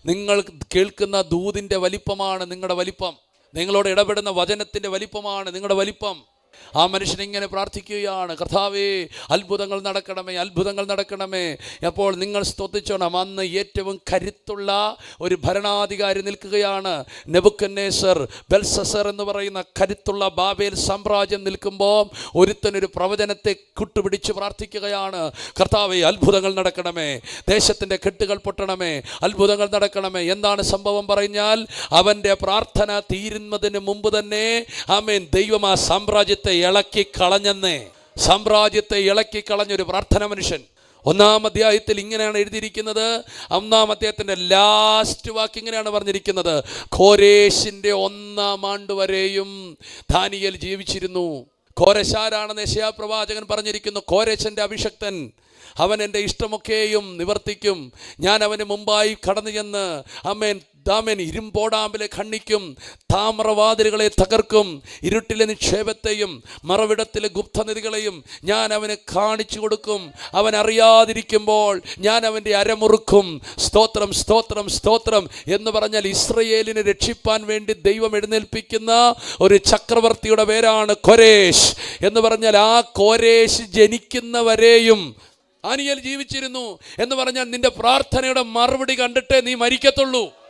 നിങ്ങൾ കേൾക്കുന്ന ദൂതിൻ്റെ വലിപ്പമാണ് നിങ്ങളുടെ വലിപ്പം. നിങ്ങളോട് ഇടപെടുന്ന വചനത്തിൻ്റെ വലിപ്പമാണ് നിങ്ങളുടെ വലിപ്പം. ആ മനുഷ്യൻ ഇങ്ങനെ പ്രാർത്ഥിക്കുകയാണ്, കർത്താവേ അത്ഭുതങ്ങൾ നടക്കണമേ, അത്ഭുതങ്ങൾ നടക്കണമേ. അപ്പോൾ നിങ്ങൾ സ്തുതിച്ചോണം, അന്ന് ഏറ്റവും കരുത്തുള്ള ഒരു ഭരണാധികാരി നിൽക്കുകയാണ്. നെബൂഖദ്നേസർ, ബെൽഷസ്സർ എന്ന് പറയുന്ന കരുത്തുള്ള ബാബേൽ സാമ്രാജ്യം നിൽക്കുമ്പോൾ ഒരുത്തനൊരു പ്രവചനത്തെ കൂട്ടുപിടിച്ച് പ്രാർത്ഥിക്കുകയാണ്, കർത്താവേ അത്ഭുതങ്ങൾ നടക്കണമേ, ദേശത്തിൻ്റെ കെട്ടുകൾ പൊട്ടണമേ, അത്ഭുതങ്ങൾ നടക്കണമേ. എന്താണ് സംഭവം പറഞ്ഞാൽ, അവൻ്റെ പ്രാർത്ഥന തീരുന്നതിന് മുമ്പ് തന്നെ ആമേൻ ദൈവം ആ സാമ്രാജ്യത്തെ ഇളക്കി കളഞ്ഞെന്നേ. സാമ്രാജ്യത്തെ ഇളക്കി കളഞ്ഞൊരു പ്രാർത്ഥന മനുഷ്യൻ. 1-ാം അധ്യായത്തിൽ ഇങ്ങനെയാണ് എഴുതിയിരിക്കുന്നത്. 1-ാം അധ്യായത്തിൻ്റെ ലാസ്റ്റ് വാക്ക് ഇങ്ങനെയാണ് പറഞ്ഞിരിക്കുന്നത്, കോരേശിൻ്റെ 1-ാം ആണ്ട് വരെയും ദാനിയേൽ ജീവിച്ചിരുന്നു. കോരശാരാണെന്ന് യെശയ്യാ പ്രവാചകൻ പറഞ്ഞിരിക്കുന്നു. കോരേശൻ്റെ അഭിഷക്തൻ, അവൻ എൻ്റെ ഇഷ്ടമൊക്കെയും നിവർത്തിക്കും. ഞാൻ അവന് മുമ്പായി കടന്നു ചെന്ന് ആമേൻ ഇരുമ്പോടാമ്പിലെ ഖണ്ഡിക്കും, താമ്രവാതിലുകളെ തകർക്കും, ഇരുട്ടിലെ നിക്ഷേപത്തെയും മറവിടത്തിലെ ഗുപ്തനിധികളെയും ഞാൻ അവന് കാണിച്ചു കൊടുക്കും. അവൻ അറിയാതിരിക്കുമ്പോൾ ഞാൻ അവൻ്റെ അരമുറുക്കും. സ്തോത്രം, സ്തോത്രം, സ്തോത്രം എന്ന് പറഞ്ഞാൽ ഇസ്രയേലിനെ രക്ഷിപ്പാൻ വേണ്ടി ദൈവം എഴുന്നേൽപ്പിക്കുന്ന ഒരു ചക്രവർത്തിയുടെ പേരാണ് കോരേശ് എന്ന് പറഞ്ഞാൽ. ആ കോരേശ് ജനിക്കുന്നവരെയും ദാനിയേൽ ജീവിച്ചിരുന്നു എന്ന് പറഞ്ഞാൽ നിന്റെ പ്രാർത്ഥനയുടെ മറുപടി കണ്ടിട്ടേ നീ മരിക്കത്തുള്ളൂ.